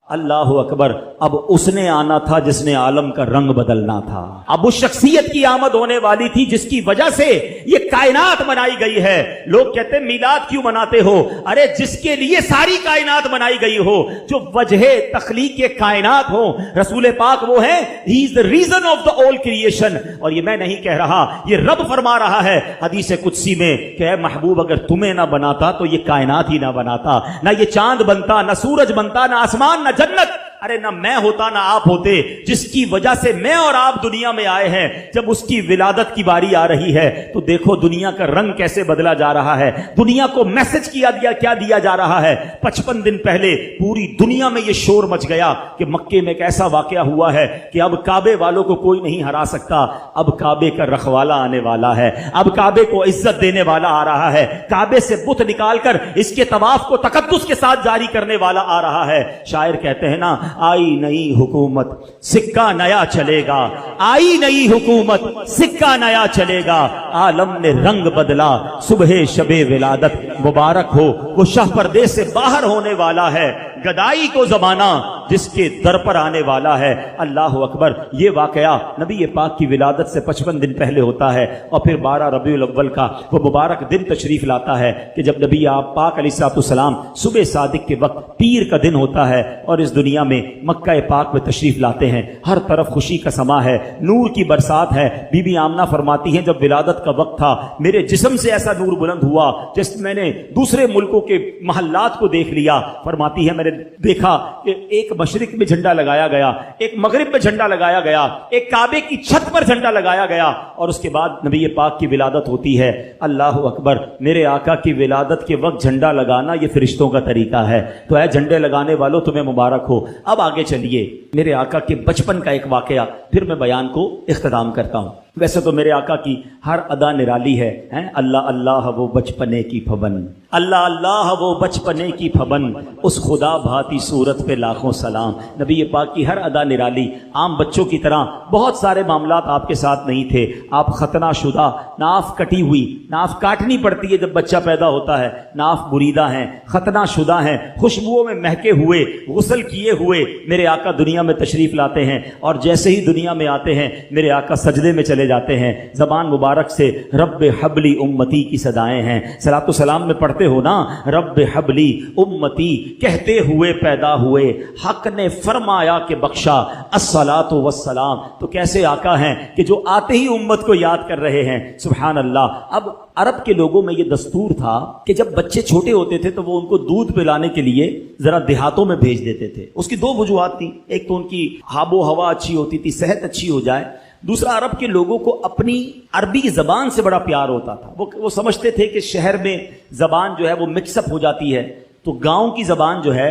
اللہ اکبر، اب اس نے آنا تھا جس نے عالم کا رنگ بدلنا تھا، اب اس شخصیت کی آمد ہونے والی تھی جس کی وجہ سے یہ کائنات بنائی گئی ہے۔ لوگ کہتے ہیں میلاد کیوں مناتے ہو؟ ارے جس کے لیے ساری کائنات بنائی گئی ہو، جو وجہ تخلیق کائنات ہو، رسول پاک وہ ہے، ہی از the reason of the all creation۔ اور یہ میں نہیں کہہ رہا، یہ رب فرما رہا ہے حدیث قدسی میں کہ اے محبوب اگر تمہیں نہ بناتا تو یہ کائنات ہی نہ بناتا، نہ یہ چاند بنتا، نہ سورج بنتا، نہ آسمان، نہ جنت، ارے نہ میں ہوتا نہ آپ ہوتے۔ جس کی وجہ سے میں اور آپ دنیا میں آئے ہیں، جب اس کی ولادت کی باری آ رہی ہے تو دیکھو دنیا کا رنگ کیسے بدلا جا رہا ہے، دنیا کو میسج کیا جا رہا ہے۔ 55 دن پہلے پوری دنیا میں یہ شور مچ گیا کہ مکے میں ایک ایسا واقعہ ہوا ہے کہ اب کعبے والوں کو کوئی نہیں ہرا سکتا، اب کعبے کا رکھوالا آنے والا ہے، اب کعبے کو عزت دینے والا آ رہا ہے، کعبے سے بت نکال کر اس کے طواف کو تقدس کے ساتھ جاری کرنے والا آ رہا ہے۔ شاعر کہتے ہیں نا، آئی نئی حکومت سکہ نیا چلے گا، آئی نئی حکومت سکہ نیا چلے گا، عالم نے رنگ بدلا، صبح شب ولادت مبارک ہو، وہ شاہ پردے سے باہر ہونے والا ہے، گدائی کو زمانہ جس کے در پر آنے والا ہے۔ اللہ اکبر۔ یہ واقعہ نبی پاک کی ولادت سے 55 دن پہلے ہوتا ہے، اور پھر 12 ربیع الاول کا وہ مبارک دن تشریف لاتا ہے کہ جب نبی پاک علیہ الصلوۃ والسلام صبح صادق کے وقت پیر کا دن ہوتا ہے اور اس دنیا میں مکہ پاک میں تشریف لاتے ہیں۔ ہر طرف خوشی کا سما ہے، نور کی برسات ہے۔ بی بی آمنہ فرماتی ہیں جب ولادت کا وقت تھا میرے جسم سے ایسا نور بلند ہوا جس میں نے دوسرے ملکوں کے محلات کو دیکھ لیا۔ فرماتی ہے میں نے دیکھا کہ ایک مشرق میں جھنڈا لگایا گیا، ایک مغرب میں جھنڈا لگایا گیا، ایک کعبے کی چھت پر جھنڈا لگایا گیا، اور اس کے بعد نبی پاک کی ولادت ہوتی ہے۔ اللہ اکبر۔ میرے آقا کی ولادت کے وقت جھنڈا لگانا یہ فرشتوں کا طریقہ ہے، تو اے جھنڈے لگانے والوں تمہیں مبارک ہو۔ اب آگے چلیے، میرے آقا کے بچپن کا ایک واقعہ پھر میں بیان کو اختتام کرتا ہوں۔ ویسے تو میرے آقا کی ہر ادا نرالی ہے، اللہ اللہ وہ بچپنے کی پھبن، اللہ اللہ وہ بچپنے کی پھبن، اس خدا بھاتی صورت پہ لاکھوں سلام۔ نبی پاک کی ہر ادا نرالی۔ عام بچوں کی طرح بہت سارے معاملات آپ کے ساتھ نہیں تھے، آپ ختنہ شدہ، ناف کٹی ہوئی، ناف کاٹنی پڑتی ہے جب بچہ پیدا ہوتا ہے، ناف بریدہ ہیں، ختنہ شدہ ہیں، خوشبوؤں میں مہکے ہوئے، غسل کیے ہوئے میرے آقا دنیا میں تشریف لاتے ہیں، اور جیسے ہی دنیا میں آتے ہیں میرے آقا سجدے میں چلے جاتے ہیں۔ زبان مبارک سے رب حبلی امتی کی صدائیں ہیں۔ صلاۃ و سلام میں پڑھتے ہو نا، رب حبلی امتی کہتے ہوئے پیدا ہوئے، حق نے فرمایا کہ بخشا الصلاۃ والسلام۔ تو کیسے آقا ہیں کہ جو آتے ہی امت کو یاد کر رہے ہیں، سبحان اللہ۔ اب عرب کے لوگوں میں یہ دستور تھا کہ جب بچے چھوٹے ہوتے تھے تو وہ ان کو دودھ پلانے کے لیے ذرا دیہاتوں میں بھیج دیتے تھے۔ اس کی دو وجوہات تھیں، ایک تو ان کی آب و ہوا اچھی ہوتی تھی، صحت اچھی ہو جائے، دوسرا عرب کے لوگوں کو اپنی عربی زبان سے بڑا پیار ہوتا تھا۔ وہ سمجھتے تھے کہ شہر میں زبان جو ہے وہ مکس اپ ہو جاتی ہے، تو گاؤں کی زبان جو ہے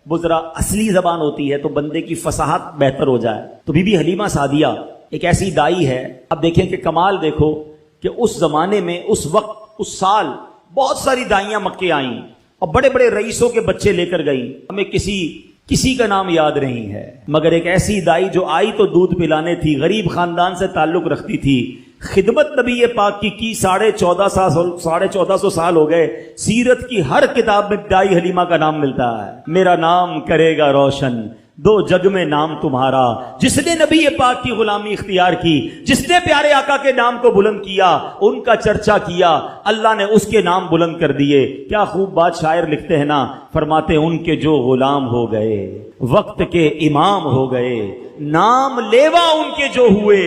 وہ ذرا اصلی زبان ہوتی ہے تو بندے کی فصاحت بہتر ہو جائے۔ تو بی بی حلیمہ سعدیہ ایک ایسی دائی ہے، اب دیکھیں کہ کمال دیکھو کہ اس زمانے میں اس وقت اس سال بہت ساری دائیاں مکے آئیں اور بڑے بڑے رئیسوں کے بچے لے کر گئیں۔ ہمیں کسی کا نام یاد نہیں ہے، مگر ایک ایسی دائی جو آئی تو دودھ پلانے تھی، غریب خاندان سے تعلق رکھتی تھی، خدمت نبی پاک کی 1450 سال ہو گئے۔ سیرت کی ہر کتاب میں دائی حلیمہ کا نام ملتا ہے۔ میرا نام کرے گا روشن دو جگ میں نام تمہارا، جس نے نبی پاک کی غلامی اختیار کی، جس نے پیارے آقا کے نام کو بلند کیا، ان کا چرچا کیا، اللہ نے اس کے نام بلند کر دیے۔ کیا خوب بات شاعر لکھتے ہیں نا، فرماتے ان کے جو غلام ہو گئے وقت کے امام ہو گئے، نام لیوا ان کے جو ہوئے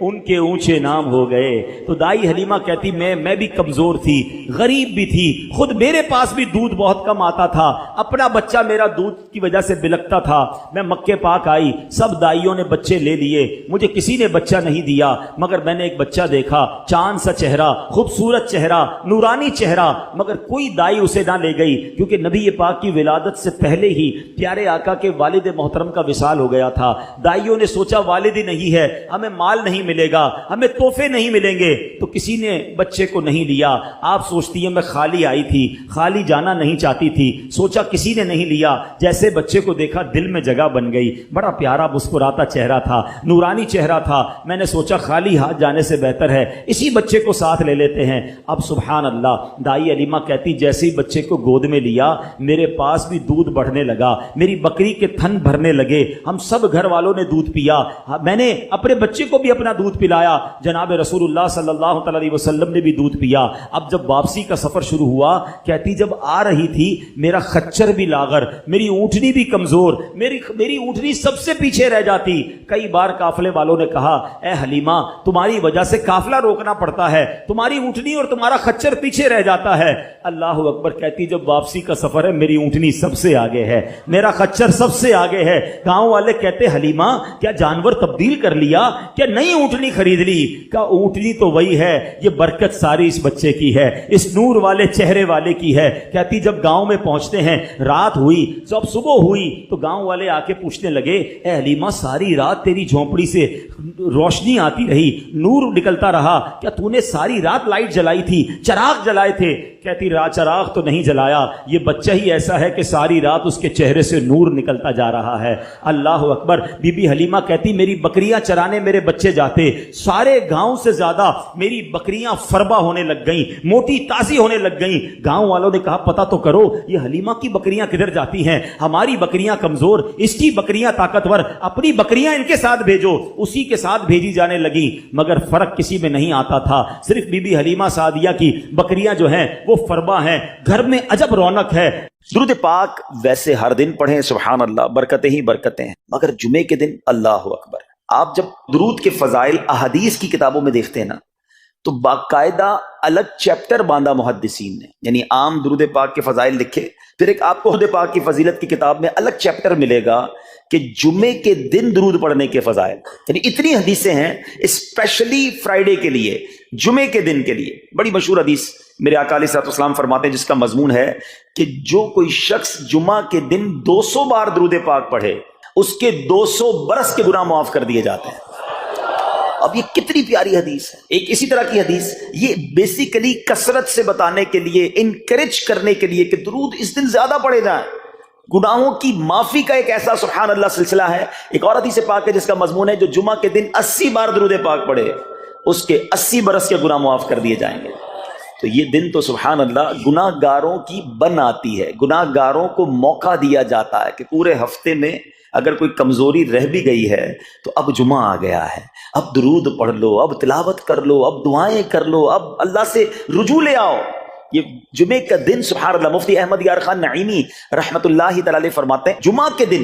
ان کے اونچے نام ہو گئے۔ تو دائی حلیمہ کہتی میں بھی کمزور تھی، غریب بھی تھی، خود میرے پاس بھی دودھ بہت کم آتا تھا، اپنا بچہ میرا دودھ کی وجہ سے بلکتا تھا۔ میں مکے پاک آئی، سب دائیوں نے بچے لے لیے، مجھے کسی نے بچہ نہیں دیا، مگر میں نے ایک بچہ دیکھا، چاند سا چہرہ، خوبصورت چہرہ، نورانی چہرہ، مگر کوئی دائی اسے نہ لے گئی، کیونکہ نبی پاک کی ولادت سے پہلے ہی پیارے آقا کے والد محترم کا وصال ہو گیا تھا۔ دائیوں نے سوچا والد ہی نہیں ہے، ہمیں مال نہیں ملے گا, ہمیں تحفے نہیں ملیں گے. تو کسی نے بچے کو نہیں لیا. آپ سوچتی ہیں میں خالی آئی تھی, خالی جانا نہیں چاہتی تھی, سوچا کسی نے نہیں لیا. جیسے بچے کو دیکھا دل میں جگہ بن گئی. بڑا پیارا مسکراتا چہرہ تھا, نورانی چہرہ تھا. میں نے سوچا خالی ہاتھ جانے سے بہتر ہے اسی بچے کو ساتھ لے لیتے ہیں. اب سبحان اللہ, دائی علیمہ کہتی جیسے ہی بچے کو گود میں لیا میرے پاس بھی دودھ بڑھنے لگا, میری بکری کے تھن بھرنے لگے. ہم سب گھر والوں نے دودھ پیا. میں نے اپنے بچے کو بھی اپنا دودھ پلایا. جناب رسول اللہ صلی اللہ علیہ وسلم نے بھی دودھ پیا. اب جب واپسی کا سفر شروع ہوا, کہتی جب آ رہی تھی میرا خچر بھی لاغر, میری اونٹنی بھی کمزور, میری اونٹنی سب سے پیچھے رہ جاتی. کئی بار قافلے والوں نے کہا اے حلیمہ تمہاری وجہ سے قافلہ روکنا پڑتا ہے, تمہاری اونٹنی اور تمہارا خچر پیچھے رہ جاتا ہے. اللہ اکبر. کہتی جب واپسی کا سفر ہے میری اونٹنی سب سے آگے ہے, میرا خچر سب سے آگے ہے. گاؤں والے کہتے حلیمہ کیا جانور تبدیل کر لیا, کیا نئی اونٹنی خرید لی؟ کہا اونٹنی تو وہی ہے, یہ برکت ساری اس بچے کی ہے, اس نور والے چہرے والے کی ہے. کہتی جب گاؤں میں پہنچتے ہیں رات ہوئی, جب صبح ہوئی تو گاؤں والے آ کے پوچھنے لگے اے حلیمہ ساری رات تیری جھونپڑی سے روشنی آتی رہی, نور نکلتا رہا, کیا تو نے ساری رات لائٹ جلائی تھی, چراغ جلائے تھے؟ کہتی چراغ تو نہیں جلایا, یہ بچہ ہی ایسا ہے کہ ساری رات اس کے چہرے سے نور نکلتا جا رہا ہے. اللہ اکبر. بی بی حلیمہ کہتی میری بکریاں چرانے میرے بچے جاتے, سارے گاؤں سے زیادہ میری بکریاں فربا ہونے لگ گئیں, موٹی تازی ہونے لگ گئیں. گاؤں والوں نے کہا پتہ تو کرو یہ حلیمہ کی بکریاں کدھر جاتی ہیں, ہماری بکریاں کمزور, اس کی بکریاں طاقتور, اپنی بکریاں ان کے ساتھ بھیجو. اسی کے ساتھ بھیجی جانے لگی. مگر فرق کسی میں نہیں آتا تھا, صرف بی بی حلیمہ سعدیہ کی بکریاں جو ہیں وہ فربا ہیں, گھر میں عجب رونق ہے. درود پاک ویسے ہر دن پڑھیں سبحان اللہ, برکتیں ہی برکتیں ہیں, مگر جمعے کے دن اللہ اکبر. آپ جب درود کے فضائل احادیث کی کتابوں میں دیکھتے ہیں نا تو باقاعدہ الگ چیپٹر باندھا محدثین نے, یعنی عام درود پاک کے فضائل لکھے, پھر ایک آپ کو درود پاک کی فضیلت کی کتاب میں الگ چیپٹر ملے گا کہ جمعے کے دن درود پڑھنے کے فضائل. یعنی اتنی حدیثیں ہیں اسپیشلی فرائیڈے کے لیے, جمعے کے دن کے لیے. بڑی مشہور حدیث میرے آقا علیہ الصلوۃ والسلام فرماتے ہیں جس کا مضمون ہے کہ جو کوئی شخص جمعہ کے دن 200 بار درود پاک پڑھے اس کے 200 برس کے گناہ معاف کر دیے جاتے ہیں. اب یہ کتنی پیاری حدیث ہے. ایک اسی طرح کی حدیث یہ بیسیکلی کثرت سے بتانے کے لیے, انکریج کرنے کے لیے کہ درود اس دن زیادہ پڑھے جائیں, گناہوں کی معافی کا ایک ایسا سبحان اللہ سلسلہ ہے. ایک اور حدیث پاک ہے جس کا مضمون ہے جو جمعہ کے دن 80 بار درود پاک پڑھے اس کے 80 برس کے گناہ معاف کر دیے جائیں گے. تو یہ دن تو سبحان اللہ گناہ گاروں کی بن آتی ہے, گناہ گاروں کو موقع دیا جاتا ہے کہ پورے ہفتے میں اگر کوئی کمزوری رہ بھی گئی ہے تو اب جمعہ آ گیا ہے, اب درود پڑھ لو, اب تلاوت کر لو, اب دعائیں کر لو, اب اللہ سے رجوع لے آؤ. یہ جمعے کا دن سبحان اللہ. مفتی احمد یار خان نعیمی رحمت اللہ تعالی علیہ فرماتے ہیں جمعہ کے دن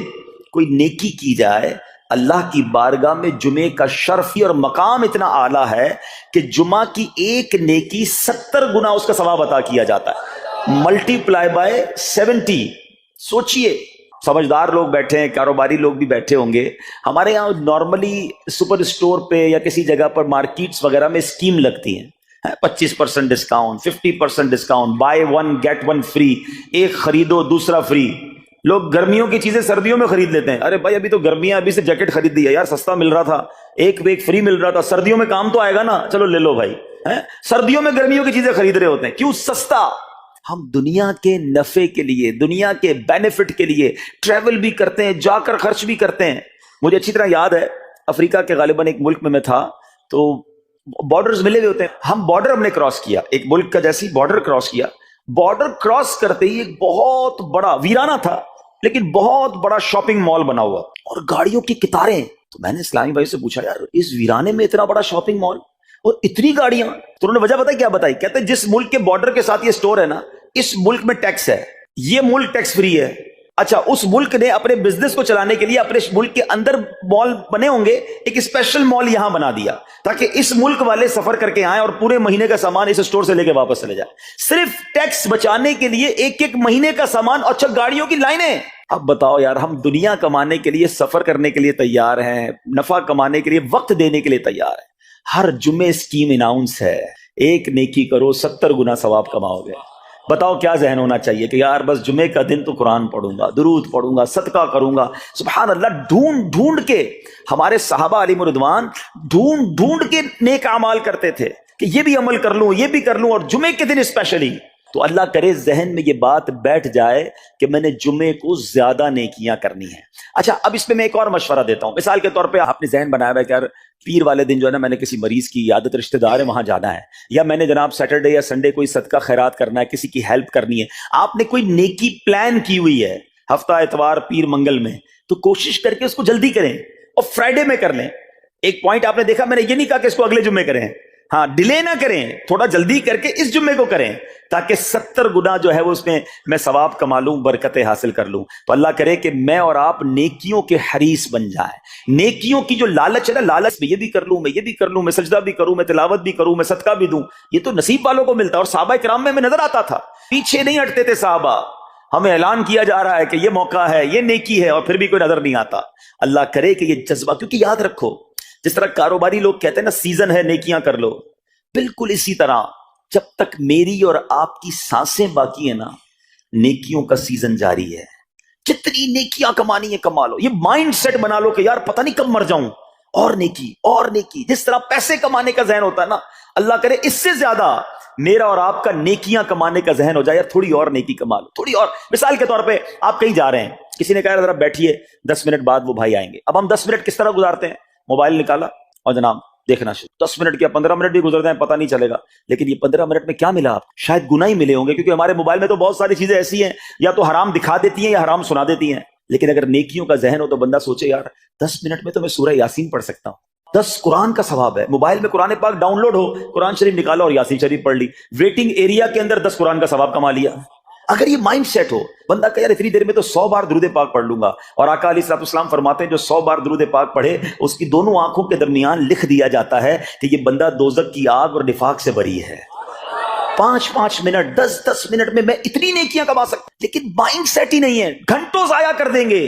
کوئی نیکی کی جائے اللہ کی بارگاہ میں جمعے کا شرفی اور مقام اتنا اعلیٰ ہے کہ جمعہ کی ایک نیکی 70 گنا اس کا ثواب عطا کیا جاتا ہے, ملٹی پلائی بائی 70. سوچئے, سمجھدار لوگ بیٹھے ہیں, کاروباری لوگ بھی بیٹھے ہوں گے. ہمارے یہاں نارملی سپر اسٹور پہ یا کسی جگہ پر مارکیٹس وغیرہ میں اسکیم لگتی ہیں, 25% discount, 50% discount, buy 1 get 1 free, ایک خریدو دوسرا فری. لوگ گرمیوں کی چیزیں سردیوں میں خرید لیتے ہیں. ارے بھائی ابھی تو گرمیاں, ابھی سے جیکٹ خرید دی ہے یار, سستا مل رہا تھا, ایک فری مل رہا تھا, سردیوں میں کام تو آئے گا نا, چلو لے لو بھائی. سردیوں میں گرمیوں کی چیزیں خرید رہے ہوتے ہیں, کیوں؟ سستا. ہم دنیا کے نفع کے لیے, دنیا کے بینیفٹ کے لیے ٹریول بھی کرتے ہیں, جا کر خرچ بھی کرتے ہیں. مجھے اچھی طرح یاد ہے افریقہ کے غالباً ایک ملک میں تھا, تو بارڈرز ملے ہوئے ہوتے ہیں. ہم بارڈر ہم نے کراس کیا, ایک ملک کا جیسی بارڈر کراس کیا. بارڈر کراس کرتے ہی ایک بہت بڑا, ویرانہ تھا لیکن بہت بڑا شاپنگ مال بنا ہوا اور گاڑیوں کی قطاریں. تو میں نے اسلامی بھائی سے پوچھا یار اس ویرانے میں اتنا بڑا شاپنگ مال اور اتنی گاڑیاں؟ تو انہوں نے وجہ بتائی, کیا بتائی؟ کہتے ہیں جس ملک کے بارڈر کے ساتھ یہ سٹور ہے نا, اس ملک میں ٹیکس ہے, یہ ملک ٹیکس فری ہے. اچھا, اس ملک نے اپنے بزنس کو چلانے کے لیے اپنے ملک کے اندر مال بنے ہوں گے, ایک اسپیشل مال یہاں بنا دیا تاکہ اس ملک والے سفر کر کے آئیں اور پورے مہینے کا سامان اس سٹور سے لے کے واپس چلے جائیں, صرف ٹیکس بچانے کے لیے. ایک مہینے کا سامان, اچھا گاڑیوں کی لائنیں. اب بتاؤ یار, ہم دنیا کمانے کے لیے, سفر کرنے کے لیے تیار ہیں, نفع کمانے کے لیے وقت دینے کے لیے تیار ہیں. ہر جمعے اسکیم اناؤنس ہے, ایک نیکی کرو 70 گنا ثواب کماؤ گے. بتاؤ کیا ذہن ہونا چاہیے کہ یار بس جمعے کا دن تو قرآن پڑھوں گا، درود پڑھوں گا، صدقہ کروں گا. سبحان اللہ، ڈھونڈ ڈھونڈ کے ہمارے صحابہ علیہم رضوان ڈھونڈ ڈھونڈ کے نیک اعمال کرتے تھے کہ یہ بھی عمل کر لوں، یہ بھی کر لوں، اور جمعے کے دن اسپیشلی. تو اللہ کرے ذہن میں یہ بات بیٹھ جائے کہ میں نے جمعے کو زیادہ نیکیاں کرنی ہیں. اچھا، اب اس میں ایک اور مشورہ دیتا ہوں. مثال کے طور پہ آپ نے ذہن بنایا ہوا ہے کہ یار پیر والے دن جو ہے نا میں نے کسی مریض کی عیادت، رشتہ دار ہے وہاں جانا ہے، یا میں نے جناب سیٹرڈے یا سنڈے کوئی صدقہ خیرات کرنا ہے، کسی کی ہیلپ کرنی ہے. آپ نے کوئی نیکی پلان کی ہوئی ہے ہفتہ اتوار پیر منگل میں، تو کوشش کر کے اس کو جلدی کریں اور فرائیڈے میں کر لیں. ایک پوائنٹ آپ نے دیکھا، میں نے یہ نہیں کہا کہ اس کو اگلے جمعے کریں، ہاں ڈیلے نہ کریں، تھوڑا جلدی کر کے اس جمعے کو کریں تاکہ 70 گنا جو ہے وہ اس میں ثواب کما لوں، برکتیں حاصل کر لوں. تو اللہ کرے کہ میں اور آپ نیکیوں کے حریص بن جائیں. نیکیوں کی جو لالچ ہے نا، لالچ میں یہ بھی کر لوں، میں یہ بھی کر لوں، میں سجدہ بھی کروں، میں تلاوت بھی کروں، میں صدقہ بھی دوں، یہ تو نصیب والوں کو ملتا ہے. اور صحابہ کرام میں نظر آتا تھا، پیچھے نہیں ہٹتے تھے صحابہ. ہمیں اعلان کیا جا رہا ہے کہ یہ موقع ہے، یہ نیکی ہے، اور پھر بھی کوئی نظر نہیں آتا. اللہ کرے کہ یہ جذبہ، کیونکہ یاد رکھو جس طرح کاروباری لوگ کہتے ہیں نا سیزن ہے نیکیاں کر لو، بالکل اسی طرح جب تک میری اور آپ کی سانسیں باقی ہیں نا، نیکیوں کا سیزن جاری ہے. جتنی نیکیاں کمانی ہے کما لو. یہ مائنڈ سیٹ بنا لو کہ یار پتہ نہیں کب مر جاؤں، اور نیکی اور نیکی. جس طرح پیسے کمانے کا ذہن ہوتا ہے نا، اللہ کرے اس سے زیادہ میرا اور آپ کا نیکیاں کمانے کا ذہن ہو جائے. یار تھوڑی اور نیکی کما لو، تھوڑی اور. مثال کے طور پہ آپ کہیں جا رہے ہیں، کسی نے کہا ذرا بیٹھیے 10 منٹ بعد وہ بھائی آئیں گے. اب ہم 10 منٹ کس طرح گزارتے ہیں؟ موبائل نکالا اور جناب دیکھنا شروع. 10 منٹ کیا 15 منٹ بھی گزر جائیں پتہ نہیں چلے گا. لیکن یہ 15 منٹ میں کیا ملا آپ؟ شاید گناہ ہی ملے ہوں گے، کیونکہ ہمارے موبائل میں تو بہت ساری چیزیں ایسی ہیں یا تو حرام دکھا دیتی ہیں یا حرام سنا دیتی ہیں. لیکن اگر نیکیوں کا ذہن ہو تو بندہ سوچے یار 10 منٹ میں تو میں سورہ یاسین پڑھ سکتا ہوں، 10 قرآن کا ثواب ہے. موبائل میں قرآن پاک ڈاؤن لوڈ ہو، قرآن شریف نکالا اور یاسین شریف پڑھ لی، ویٹنگ ایریا کے اندر 10 قرآن کا ثواب کما لیا. اگر یہ مائنڈ سیٹ ہو، بندہ کہ یار اتنی دیر میں تو 100 بار درود پاک پڑھ لوں گا. اور آقا علیہ الصلوۃ والسلام فرماتے ہیں جو 100 بار درود پاک پڑھے اس کی دونوں آنکھوں کے درمیان لکھ دیا جاتا ہے کہ یہ بندہ دوزخ کی آگ اور نفاق سے بری ہے. 5 منٹ 10 منٹ میں اتنی نیکیاں کما سکتا. لیکن مائنڈ سیٹ ہی نہیں ہے، گھنٹوں ضائع کر دیں گے،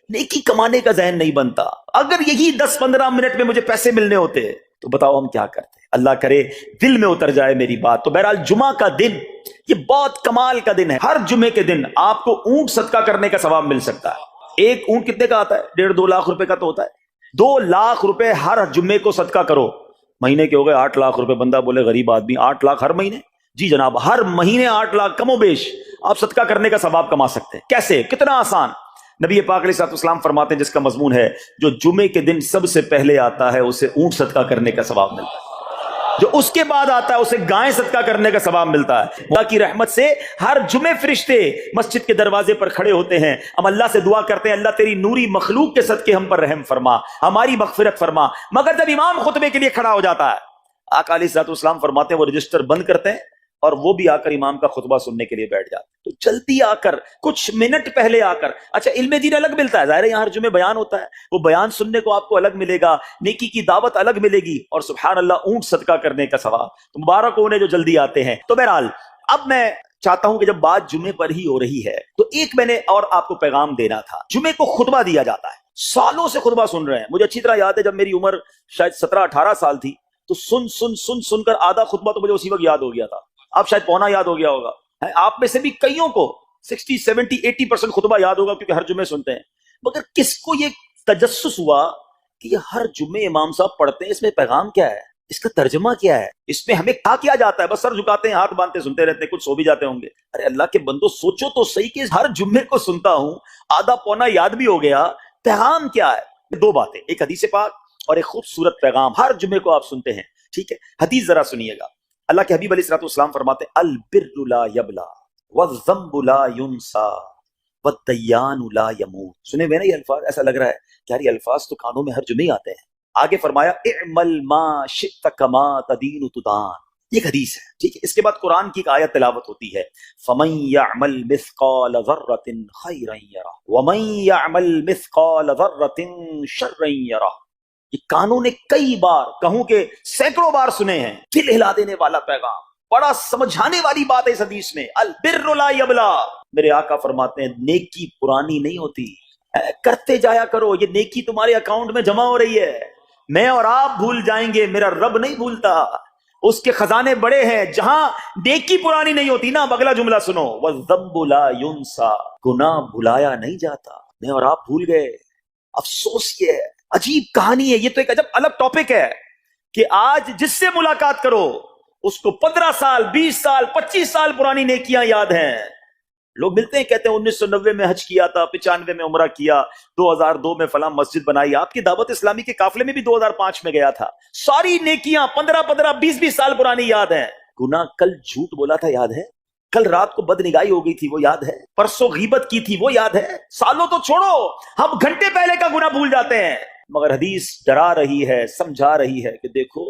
نیکی کمانے کا ذہن نہیں بنتا. اگر یہی 10-15 منٹ میں مجھے پیسے ملنے ہوتے تو بتاؤ ہم کیا کرتے. اللہ کرے دل میں اتر جائے میری بات. تو بہرحال جمعہ کا دن یہ بہت کمال کا دن ہے. ہر جمعے کے دن آپ کو اونٹ صدقہ کرنے کا ثواب مل سکتا ہے. ایک اونٹ کتنے کا آتا ہے؟ 1.5-2 لاکھ روپے کا تو ہوتا ہے. 2 لاکھ روپے ہر جمعے کو صدقہ کرو. مہینے کے ہو گئے 8 لاکھ روپے. بندہ بولے غریب آدمی 8 لاکھ ہر مہینے؟ جی جناب، ہر مہینے 8 لاکھ کم و بیش آپ صدقہ کرنے کا ثواب کما سکتے ہیں. کیسے؟ کتنا آسان. نبی پاک علیہ الصلوۃ والسلام فرماتے ہیں جس کا مضمون ہے جو جمعے کے دن سب سے پہلے آتا ہے اسے اونٹ صدقہ کرنے کا ثواب ملتا ہے، جو اس کے بعد آتا ہے اسے گائے صدقہ کرنے کا ثواب ملتا ہے. اللہ کی رحمت سے ہر جمعے فرشتے مسجد کے دروازے پر کھڑے ہوتے ہیں. ہم اللہ سے دعا کرتے ہیں اللہ تیری نوری مخلوق کے صدقے ہم پر رحم فرما، ہماری مغفرت فرما. مگر جب امام خطبے کے لیے کھڑا ہو جاتا ہے، آقا علیہ الصلوۃ والسلام فرماتے ہیں وہ رجسٹر بند کرتے ہیں اور وہ بھی آ کر امام کا خطبہ سننے کے لیے بیٹھ جاتے. تو جلدی آ کر کچھ منٹ پہلے آ کر. اچھا، علم دین الگ ملتا ہے، ظاہر ہے یہاں ہر جمعے بیان ہوتا ہے، وہ بیان سننے کو آپ کو الگ ملے گا، نیکی کی دعوت الگ ملے گی، اور سبحان اللہ اونٹ صدقہ کرنے کا ثواب. تو مبارک ہو انہیں جو جلدی آتے ہیں. تو بہرحال اب میں چاہتا ہوں کہ جب بات جمعے پر ہی ہو رہی ہے تو ایک میں نے اور آپ کو پیغام دینا تھا. جمعے کو خطبہ دیا جاتا ہے، سالوں سے خطبہ سن رہے ہیں. مجھے اچھی طرح یاد ہے جب میری عمر شاید 17-18 سال تھی تو سن کر آدھا خطبہ تو مجھے اسی وقت یاد ہو گیا تھا. اب شاید پونا یاد ہو گیا ہوگا. آپ میں سے بھی کئیوں کو 60-70-80% خطبہ یاد ہوگا کیونکہ ہر جمعے سنتے ہیں. مگر کس کو یہ تجسس ہوا کہ یہ ہر جمعے امام صاحب پڑھتے ہیں، اس میں پیغام کیا ہے، اس کا ترجمہ کیا ہے، اس میں ہمیں کیا جاتا ہے؟ بس سر جھکاتے ہیں، ہاتھ باندھتے سنتے رہتے ہیں، کچھ سو بھی جاتے ہوں گے. ارے اللہ کے بندو سوچو تو صحیح کہ ہر جمعے کو سنتا ہوں، آدھا پونا یاد بھی ہو گیا، پیغام کیا ہے؟ 2 باتیں، ایک حدیث پاک اور ایک خوبصورت پیغام. ہر جمعے کو آپ سنتے ہیں، ٹھیک ہے؟ حدیث ذرا سنیے گا. اللہ کے حبیب علیہ الصلوۃ والسلام فرماتے ہیں البر لا یبلا والذنب لا ینسا والدیان لا یموت. سنے ہوئے نا یہ الفاظ؟ ایسا لگ رہا ہے کہ یار یہ الفاظ تو کانوں میں ہر جمعے آتے ہیں. آگے فرمایا اعمل ما شئت کما تدین تدان. یہ حدیث ہے، ٹھیک ہے؟ اس کے بعد قرآن کی ایک آیت تلاوت ہوتی ہے فمن یعمل مثقال ذرۃ خیرا یرہ ومن یعمل مثقال ذرۃ شرا یرہ. یہ کانوں نے کئی بار، کہوں کہ سینکڑوں بار سنے ہیں. دل ہلا دینے والا پیغام، بڑا سمجھانے والی بات ہے اس حدیث میں. البر لا یبلا. میرے آقا فرماتے ہیں نیکی پرانی نہیں ہوتی، کرتے جایا کرو. یہ نیکی تمہارے اکاؤنٹ میں جمع ہو رہی ہے. میں اور آپ بھول جائیں گے، میرا رب نہیں بھولتا. اس کے خزانے بڑے ہیں. جہاں نیکی پرانی نہیں ہوتی نا. اب اگلا جملہ سنو, وَالذَّنبُ لَا يُنسَى, گناہ بھلایا نہیں جاتا. میں اور آپ بھول گئے. افسوس یہ ہے, عجیب کہانی ہے. یہ تو ایک عجب الگ ٹاپک ہے کہ آج جس سے ملاقات کرو اس کو 15 سال 20 سال 25 سال پرانی نیکیاں یاد ہیں. لوگ ملتے ہیں کہتے ہیں 1990 میں حج کیا تھا, 95 میں عمرہ کیا, 2002 میں فلاں مسجد بنائی. آپ کی دعوت اسلامی کے قافلے میں بھی 2005 میں گیا تھا. ساری نیکیاں 15 20 سال پرانی یاد ہیں. گناہ کل جھوٹ بولا تھا یاد ہے, کل رات کو بد نگاہی ہو گئی تھی وہ یاد ہے, پرسوں غیبت کی تھی وہ یاد ہے. سالوں تو چھوڑو, ہم گھنٹے پہلے کا گناہ بھول جاتے ہیں. مگر حدیث ڈرا رہی ہے, سمجھا رہی ہے کہ دیکھو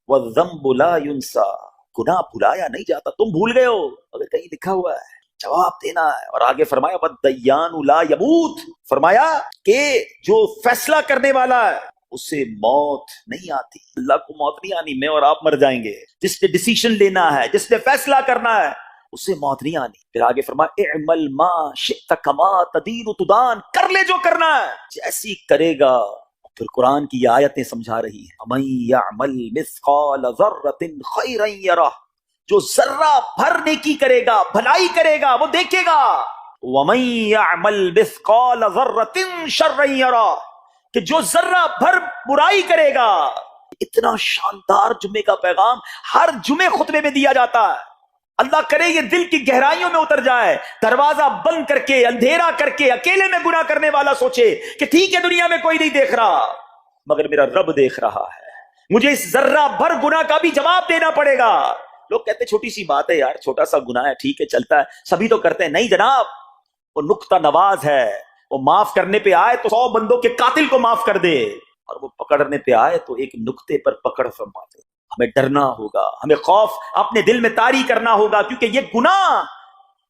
وَالذَّنبُ لَا يُنسَى, گناہ بھلایا نہیں جاتا. تم بھول گئے ہو, اگر کہیں لکھا ہوا ہے جواب دینا ہے. اور آگے فرمایا وَالدَّيَّانُ لَا يَمُوتُ, فرمایا کہ جو فیصلہ کرنے والا ہے اسے موت نہیں آتی. اللہ کو موت نہیں آنی, میں اور آپ مر جائیں گے. جس نے ڈیسیشن لینا ہے, جس نے فیصلہ کرنا ہے, اسے موت نہیں آنی. پھر آگے فرمایا اعمل ما شئت کما تدین تدان, کر لے جو کرنا ہے جیسی کرے گا. پھر قرآن کی یہ آیتیں سمجھا رہی ہیں وَمَن يَعْمَلْ مِثْقَالَ ذَرَّةٍ خَيْرًا يَرَهُ, جو ذرہ بھر نیکی کرے گا, بھلائی کرے گا, وہ دیکھے گا. وَمَن يَعْمَلْ مِثْقَالَ ذَرَّةٍ شَرًّا يَرَهُ, کہ جو ذرہ بھر برائی کرے گا. اتنا شاندار جمعے کا پیغام ہر جمعے خطبے میں دیا جاتا ہے. اللہ کرے یہ دل کی گہرائیوں میں اتر جائے. دروازہ بند کر کے, اندھیرا کر کے, اکیلے میں گناہ کرنے والا سوچے کہ ٹھیک ہے دنیا میں کوئی نہیں دیکھ رہا مگر میرا رب دیکھ رہا ہے, مجھے اس ذرہ بھر گناہ کا بھی جواب دینا پڑے گا. لوگ کہتے ہیں چھوٹی سی بات ہے یار, چھوٹا سا گناہ ہے, ٹھیک ہے چلتا ہے, سبھی تو کرتے ہیں. نہیں جناب, وہ نقطہ نواز ہے. وہ معاف کرنے پہ آئے تو 100 بندوں کے قاتل کو معاف کر دے, اور وہ پکڑنے پہ آئے تو ایک نقطے پر پکڑ فرما دے. ہمیں ڈرنا ہوگا, ہمیں خوف اپنے دل میں طاری کرنا ہوگا, کیونکہ یہ گناہ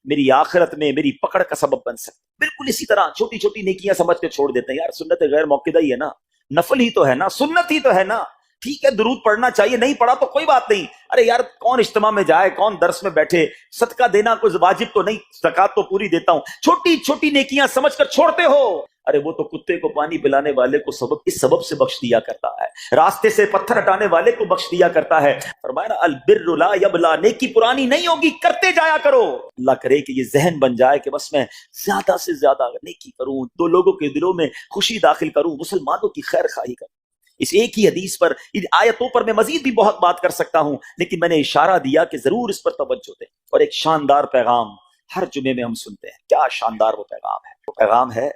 میری آخرت میں میری پکڑ کا سبب بن سکتا. بالکل اسی طرح چھوٹی چھوٹی نیکیاں سمجھ کے چھوڑ دیتے ہیں. یار سنت غیر موقدہ ہی ہے نا, نفل ہی تو ہے نا, سنت ہی تو ہے نا, ٹھیک ہے درود پڑھنا چاہیے, نہیں پڑھا تو کوئی بات نہیں. ارے یار کون اجتماع میں جائے, کون درس میں بیٹھے, صدقہ دینا کوئی واجب تو نہیں, زکات تو پوری دیتا ہوں. چھوٹی چھوٹی نیکیاں سمجھ کر چھوڑتے ہو. ارے وہ تو کتے کو پانی پلانے والے کو اس سبب سے بخش دیا کرتا ہے, راستے سے پتھر ہٹانے والے کو بخش دیا کرتا ہے. فرمایا نا البر لا یبلا, نیکی پرانی نہیں ہوگی, کرتے جایا کرو. اللہ کرے کہ یہ ذہن بن جائے کہ بس میں زیادہ سے زیادہ نیکی کروں, 2 لوگوں کے دلوں میں خوشی داخل کروں, مسلمانوں کی خیر خواہی کروں. اس ایک ہی حدیث پر, ان آیتوں پر میں مزید بھی بہت بات کر سکتا ہوں, لیکن میں نے اشارہ دیا کہ ضرور اس پر توجہ دیں. اور ایک شاندار پیغام ہر جمعے میں ہم سنتے ہیں. کیا شاندار وہ پیغام ہے. وہ پیغام ہے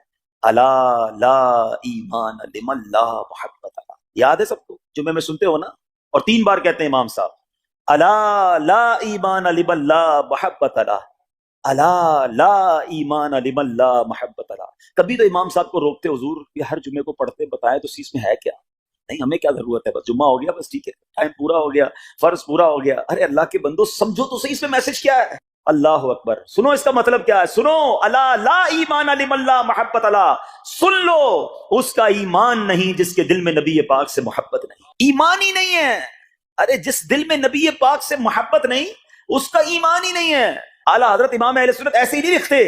الا لا ایمان لمن لا محبت له. یاد ہے سب کو, جمعے میں سنتے ہو نا, اور 3 بار کہتے ہیں امام صاحب الا لا ایمان لمن لا محبت له, الا لا ایمان لمن لا محبت له. کبھی تو امام صاحب کو روکتے, حضور یہ ہر جمعے کو پڑھتے بتائیں تو اس میں ہے کیا. نہیں ہمیں کیا ضرورت ہے, بس جمعہ ہو گیا, بس ٹھیک ہے, ٹائم پورا ہو گیا, فرض پورا ہو گیا. ارے اللہ کے بندو سمجھو تو صحیح, اس میں میسج کیا ہے. اللہ اکبر, سنو اس کا مطلب کیا ہے. سنو, الا لا ایمان لمن لا محبت له, سن لو اس کا ایمان نہیں جس کے دل میں نبی پاک سے محبت نہیں. ایمان ہی نہیں ہے. ارے جس دل میں نبی پاک سے محبت نہیں اس کا ایمان ہی نہیں ہے. اعلیٰ حضرت امام اہل سنت ایسے ہی نہیں لکھتے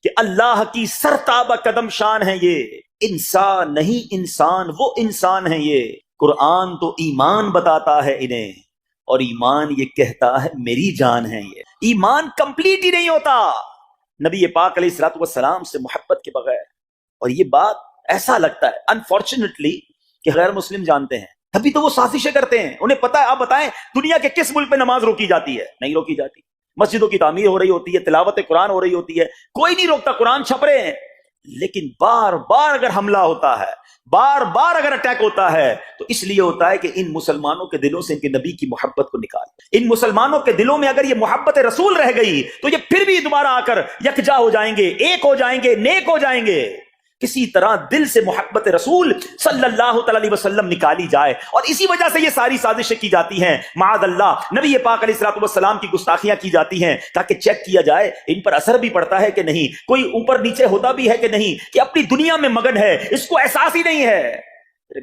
کہ اللہ کی سرتابہ قدم شان ہے یہ, انسان نہیں, انسان وہ انسان ہے یہ. قرآن تو ایمان بتاتا ہے انہیں, اور ایمان یہ کہتا ہے میری جان ہے یہ. ایمان کمپلیٹ ہی نہیں ہوتا نبی پاک علیہ الصلوۃ والسلام سے محبت کے بغیر. اور یہ بات ایسا لگتا ہے انفارچونیٹلی کہ غیر مسلم جانتے ہیں, تبھی تو وہ سازشیں کرتے ہیں. انہیں پتا ہے, آپ بتائیں دنیا کے کس ملک میں نماز روکی جاتی ہے؟ نہیں روکی جاتی. مسجدوں کی تعمیر ہو رہی ہوتی ہے, تلاوت قرآن ہو رہی ہوتی ہے, کوئی نہیں روکتا, قرآن چھپ رہے ہیں. لیکن بار بار اگر حملہ ہوتا ہے, بار بار اگر اٹیک ہوتا ہے تو اس لیے ہوتا ہے کہ ان مسلمانوں کے دلوں سے ان کے نبی کی محبت کو نکال. ان مسلمانوں کے دلوں میں اگر یہ محبت رسول رہ گئی تو یہ پھر بھی دوبارہ آ کر یکجا ہو جائیں گے, ایک ہو جائیں گے, نیک ہو جائیں گے. کسی طرح دل سے محبت رسول صلی اللہ علیہ وسلم نکالی جائے, اور اسی وجہ سے یہ ساری سازشیں کی جاتی ہیں. معاذ اللہ, نبی پاک علیہ الصلوۃ والسلام کی گستاخیاں کی جاتی ہیں تاکہ چیک کیا جائے ان پر اثر بھی پڑتا ہے کہ نہیں, کوئی اوپر نیچے ہوتا بھی ہے کہ نہیں, کہ اپنی دنیا میں مگن ہے, اس کو احساس ہی نہیں ہے.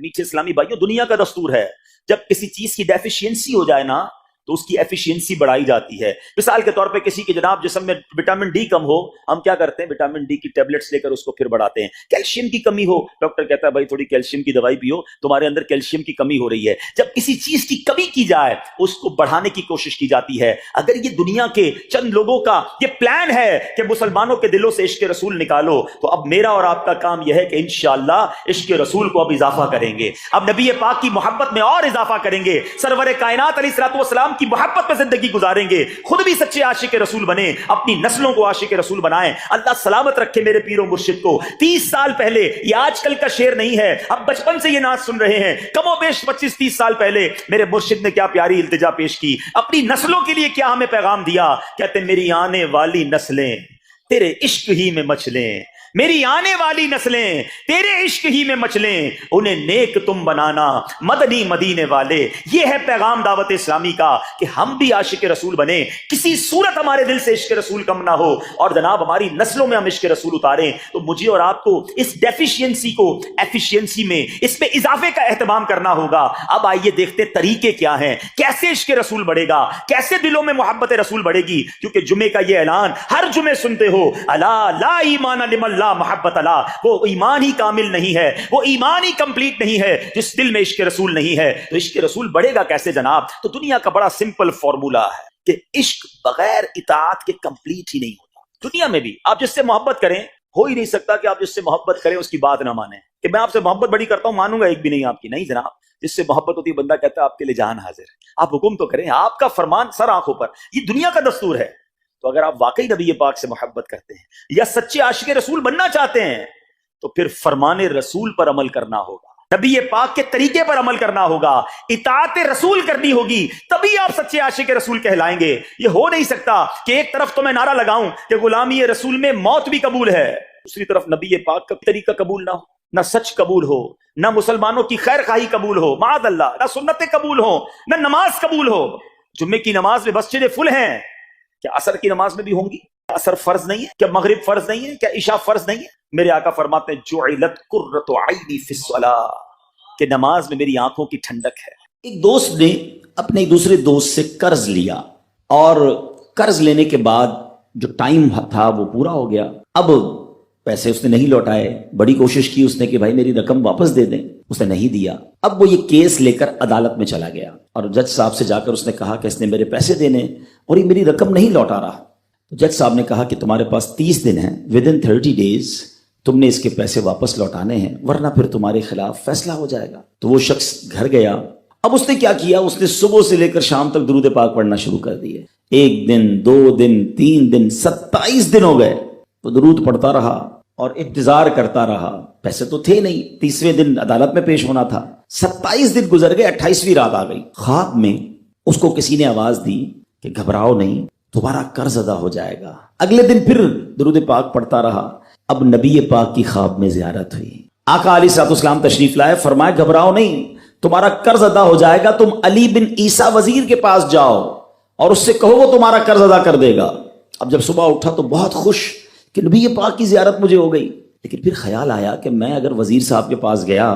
میٹھے اسلامی بھائیوں, دنیا کا دستور ہے جب کسی چیز کی ڈیفیشینسی ہو جائے نا تو اس کی ایفیشینسی بڑھائی جاتی ہے. مثال کے طور پہ کسی کے جناب جسم میں وٹامن ڈی کم ہو, ہم کیا کرتے ہیں, وٹامن ڈی کی ٹیبلٹس لے کر اس کو پھر بڑھاتے ہیں. کیلشیم کی کمی ہو, ڈاکٹر کہتا ہے بھائی تھوڑی کیلشیم کی دوائی پیو, تمہارے اندر کیلشیم کی کمی ہو رہی ہے. جب کسی چیز کی کمی کی جائے اس کو بڑھانے کی کوشش کی جاتی ہے. اگر یہ دنیا کے چند لوگوں کا یہ پلان ہے کہ مسلمانوں کے دلوں سے عشق رسول نکالو, تو اب میرا اور آپ کا کام یہ ہے کہ انشاءاللہ عشق رسول کو اب اضافہ کریں گے, اب نبی پاک کی محبت میں اور اضافہ کریں گے, سرور کائنات علیہ الصلوۃ والسلام کی محبت میں زندگی گزاریں گے, خود بھی سچے عاشق رسول بنیں, اپنی نسلوں کو عاشق رسول بنائیں. اللہ سلامت رکھے میرے پیر و مرشد کو. 30 سال پہلے, یہ آج کل کا شعر نہیں ہے, اب بچپن سے یہ ناز سن رہے ہیں, کم و بیش 25-30 سال پہلے میرے مرشد نے کیا پیاری التجا پیش کی, اپنی نسلوں کے لیے کیا ہمیں پیغام دیا. کہتے میری آنے والی نسلیں تیرے عشق ہی میں مچلیں, میری آنے والی نسلیں تیرے عشق ہی میں مچلیں, انہیں نیک تم بنانا مدنی مدینے والے. یہ ہے پیغام دعوت اسلامی کا کہ ہم بھی عاشق رسول بنیں, کسی صورت ہمارے دل سے عشق رسول کم نہ ہو, اور جناب ہماری نسلوں میں ہم عشق رسول اتاریں. تو مجھے اور آپ کو اس ڈیفیشینسی کو ایفیشینسی میں, اس میں اضافے کا اہتمام کرنا ہوگا. اب آئیے دیکھتے طریقے کیا ہیں, کیسے عشق رسول بڑھے گا, کیسے دلوں میں محبت رسول بڑھے گی. کیونکہ جمعے کا یہ اعلان ہر جمعے سنتے ہو, الا لا ایمان لمن لا محبت اللہ, وہ ایمان ہی کامل نہیں ہے, وہ ایمان ہی کمپلیٹ نہیں ہے جس دل میں عشق رسول نہیں ہے. تو عشق رسول بڑھے گا کیسے جناب؟ تو دنیا کا بڑا سمپل فارمولا ہے کہ عشق بغیر اطاعت کے کمپلیٹ ہی نہیں ہوتا. دنیا میں بھی آپ جس سے محبت کریں, ہو ہی نہیں سکتا کہ آپ جس سے محبت کریں اس کی بات نہ مانیں, کہ میں آپ سے محبت بڑی کرتا ہوں مانوں گا ایک بھی نہیں آپ کی. نہیں جناب, جس سے محبت ہوتی ہے بندہ کہتا ہے آپ کے لیے جان حاضر ہے, آپ حکم تو کریں, آپ کا فرمان سر آنکھوں پر. یہ دنیا کا دستور ہے. تو اگر آپ واقعی نبی پاک سے محبت کرتے ہیں یا سچے عاشق رسول بننا چاہتے ہیں, تو پھر فرمان رسول پر عمل کرنا ہوگا, نبی پاک کے طریقے پر عمل کرنا ہوگا, اطاعت رسول کرنی ہوگی, تبھی آپ سچے عاشق رسول کہلائیں گے. یہ ہو نہیں سکتا کہ ایک طرف تو میں نعرہ لگاؤں کہ غلامی رسول میں موت بھی قبول ہے, دوسری طرف نبی پاک کا طریقہ قبول نہ ہو, نہ سچ قبول ہو, نہ مسلمانوں کی خیر خواہی قبول ہو, معاذ اللہ, نہ سنتیں قبول ہو, نہ نماز قبول ہو. جمعے کی نماز میں مسجدیں فل ہیں, کیا عصر کی نماز میں بھی ہوں گی؟ عصر فرض نہیں ہے کیا؟ مغرب فرض نہیں ہے کیا؟ عشاء فرض نہیں ہے؟ میرے آقا فرماتے ہیں جعلت قرۃ عینی فی الصلاۃ, کہ نماز میں میری آنکھوں کی ٹھنڈک ہے. ایک دوست نے اپنے ایک دوسرے دوست سے قرض لیا, اور قرض لینے کے بعد جو ٹائم تھا وہ پورا ہو گیا. اب پیسے اس نے نہیں لوٹائے, بڑی کوشش کی اس نے کہ بھائی میری رقم واپس دے دیں, اس نے نہیں دیا. اب وہ یہ کیس لے کر عدالت میں چلا گیا, اور جج صاحب سے جا کر اس نے کہا کہ اس نے میرے پیسے دینے اور یہ میری رقم نہیں لوٹا رہا. تو جج صاحب نے کہا کہ تمہارے پاس 30 دن ہیں, ودن 30 days تم نے اس کے پیسے واپس لوٹانے ہیں, ورنہ پھر تمہارے خلاف فیصلہ ہو جائے گا. تو وہ شخص گھر گیا. اب اس نے کیا کیا, اس نے صبح سے لے کر شام تک درود پاک پڑھنا شروع کر دیے. 1 دن 2 دن 3 دن 27 دن ہو گئے. وہ درود پڑھتا رہا اور انتظار کرتا رہا. پیسے تو تھے نہیں, 30ویں دن عدالت میں پیش ہونا تھا. 27 دن گزر گئے, 28ویں رات آ گئی. خواب میں اس کو کسی نے آواز دی کہ گھبراؤ نہیں, تمہارا قرض ادا ہو جائے گا. اگلے دن پھر درود پاک پڑھتا رہا. اب نبی پاک کی خواب میں زیارت ہوئی. آقا علیہ الصلوۃ والسلام تشریف لائے, فرمایا گھبراؤ نہیں, تمہارا قرض ادا ہو جائے گا. تم علی بن عیسیٰ وزیر کے پاس جاؤ اور اس سے کہو وہ تمہارا قرض ادا کر دے گا. اب جب صبح اٹھا تو بہت خوش کہ نبی پاک کی زیارت مجھے ہو گئی. لیکن پھر خیال آیا کہ میں اگر وزیر صاحب کے پاس گیا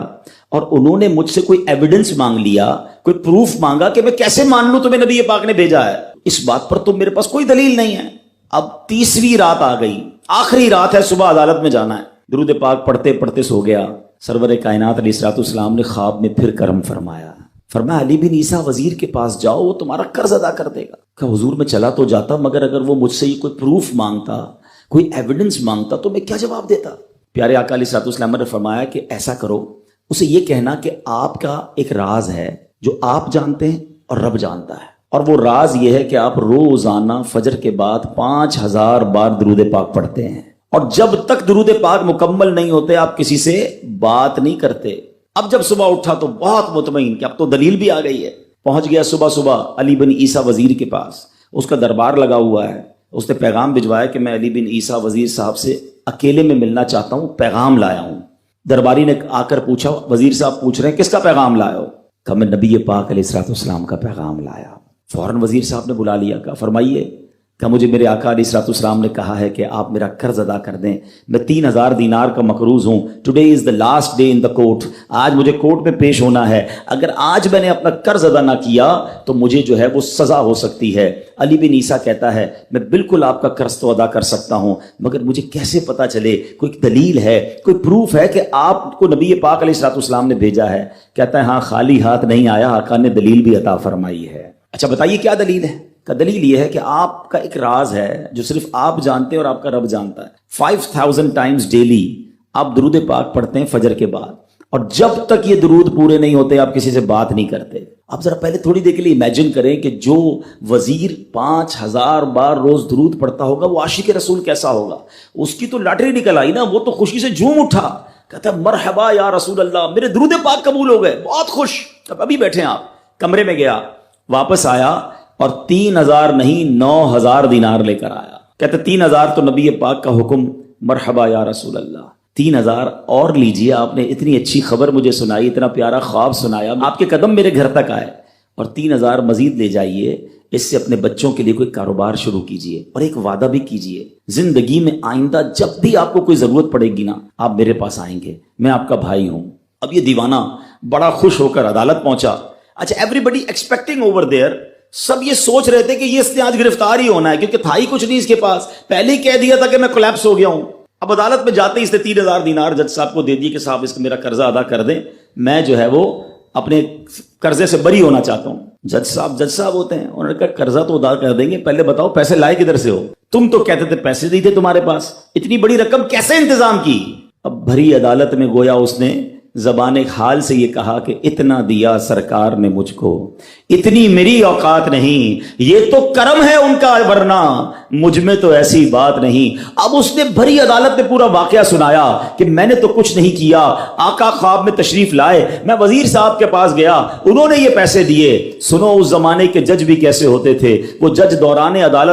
اور انہوں نے مجھ سے کوئی ایویڈنس مانگ لیا, کوئی پروف مانگا, کہ میں کیسے مان لوں تمہیں نبی پاک نے بھیجا ہے؟ اس بات پر تو میرے پاس کوئی دلیل نہیں ہے. اب 30ویں رات آ گئی, آخری رات ہے, صبح عدالت میں جانا ہے. درود پاک پڑھتے پڑھتے سو گیا. سرور کائنات علیہ الصلوۃ والسلام نے خواب میں پھر کرم فرمایا. فرمایا علی بن عیسیٰ وزیر کے پاس جاؤ, وہ تمہارا قرض ادا کر دے گا. کہ حضور میں چلا تو جاتا, مگر اگر وہ مجھ سے یہ کوئی پروف مانگتا, کوئی ایویڈنس مانگتا, تو میں کیا جواب دیتا؟ پیارے آقا علیہ الصلوۃ والسلام نے فرمایا کہ ایسا کرو, اسے یہ کہنا کہ آپ کا ایک راز ہے جو آپ جانتے ہیں اور رب جانتا ہے, اور وہ راز یہ ہے کہ آپ روزانہ فجر کے بعد 5000 بار درود پاک پڑھتے ہیں, اور جب تک درود پاک مکمل نہیں ہوتے آپ کسی سے بات نہیں کرتے. اب جب صبح اٹھا تو بہت مطمئن کہ اب تو دلیل بھی آ گئی ہے. پہنچ گیا صبح صبح علی بن عیسیٰ وزیر کے پاس, اس کا دربار لگا ہوا ہے. اس نے پیغام بھجوایا کہ میں علی بن عیسیٰ وزیر صاحب سے اکیلے میں ملنا چاہتا ہوں, پیغام لایا ہوں. درباری نے آ کر پوچھا, وزیر صاحب پوچھ رہے ہیں کس کا پیغام لایا ہو؟ کہا میں نبی پاک علیہ الصلوۃ والسلام کا پیغام لایا. فوراً وزیر صاحب نے بلا لیا, کہا فرمائیے. کہ مجھے میرے آقا علیہ الصلوۃ والسلام نے کہا ہے کہ آپ میرا قرض ادا کر دیں، میں 3000 دینار کا مقروض ہوں، today is the last day in the court, آج مجھے کورٹ میں پیش ہونا ہے، اگر آج میں نے اپنا قرض ادا نہ کیا تو مجھے جو ہے وہ سزا ہو سکتی ہے۔ علی بن عیسیٰ کہتا ہے میں بالکل آپ کا قرض تو ادا کر سکتا ہوں، مگر مجھے کیسے پتہ چلے، کوئی دلیل ہے، کوئی پروف ہے کہ آپ کو نبی پاک علیہ الصلوۃ والسلام نے بھیجا ہے؟ کہتا ہے ہاں، خالی ہاتھ نہیں آیا، آقا نے دلیل بھی عطا فرمائی ہے۔ اچھا بتائیے کیا دلیل ہے؟ کا دلیل یہ ہے کہ آپ کا ایک راز ہے جو صرف آپ جانتے ہیں اور آپ کا رب جانتا ہے۔ 5000 ٹائمز ڈیلی آپ درود پاک پڑھتے ہیں فجر کے بعد، اور جب تک یہ درود پورے نہیں ہوتے آپ کسی سے بات نہیں کرتے۔ آپ ذرا پہلے تھوڑی دیر کے لیے امیجن کریں کہ جو وزیر 5000 بار روز درود پڑھتا ہوگا وہ عاشق رسول کیسا ہوگا؟ اس کی تو لاٹری نکل آئی نا، وہ تو خوشی سے جھوم اٹھا، کہتا ہے مرحبا یا رسول اللہ، میرے درود پاک قبول ہو گئے، بہت خوش۔ اب ابھی بیٹھے آپ کمرے میں، گیا واپس آیا اور 3000 نہیں 9000 دینار لے کر آیا، کہتے 3000 تو نبی پاک کا حکم، مرحبا یا رسول اللہ، 3000 اور لیجئے، آپ نے اتنی اچھی خبر مجھے سنائی، اتنا پیارا خواب سنایا، آپ کے قدم میرے گھر تک آئے، اور 3000 مزید لے جائیے، اس سے اپنے بچوں کے لیے کوئی کاروبار شروع کیجئے، اور ایک وعدہ بھی کیجئے، زندگی میں آئندہ جب بھی آپ کو کوئی ضرورت پڑے گی نا، آپ میرے پاس آئیں گے، میں آپ کا بھائی ہوں۔ اب یہ دیوانہ بڑا خوش ہو کر عدالت پہنچا۔ اچھا everybody expecting over there, سب یہ سوچ رہے تھے کہ یہ اس نے آج گرفتار ہی ہونا ہے، کیونکہ تھا ہی کچھ نہیں اس کے پاس، پہلے ہی کہہ دیا تھا کہ میں کولیپس ہو گیا ہوں۔ اب عدالت میں جاتے ہی اس نے 3000 دینار جج صاحب کو دے دیے کہ صاحب اس کا میرا قرضہ ادا کر دیں، میں جو ہے وہ اپنے قرضے سے بری ہونا چاہتا ہوں۔ جج صاحب ہوتے ہیں، انہوں نے کہا قرضہ تو ادا کر دیں گے، پہلے بتاؤ پیسے لائے کدھر سے ہو؟ تم تو کہتے تھے پیسے نہیں تھے تمہارے پاس، اتنی بڑی رقم کیسے انتظام کی؟ اب بھری عدالت میں گویا اس نے زبان حال سے یہ کہا کہ اتنا دیا سرکار نے مجھ کو، اتنی میری اوقات نہیں، یہ تو کرم ہے ان کا، ورنہ مجھ میں تو ایسی بات نہیں۔ اب اس نے بھری عدالت میں پورا واقعہ سنایا کہ میں نے تو کچھ نہیں کیا، آقا خواب میں تشریف لائے، میں وزیر صاحب کے پاس گیا، انہوں نے یہ پیسے دیے۔ سنو اس زمانے کے جج بھی کیسے ہوتے تھے، وہ جج دوران عدالت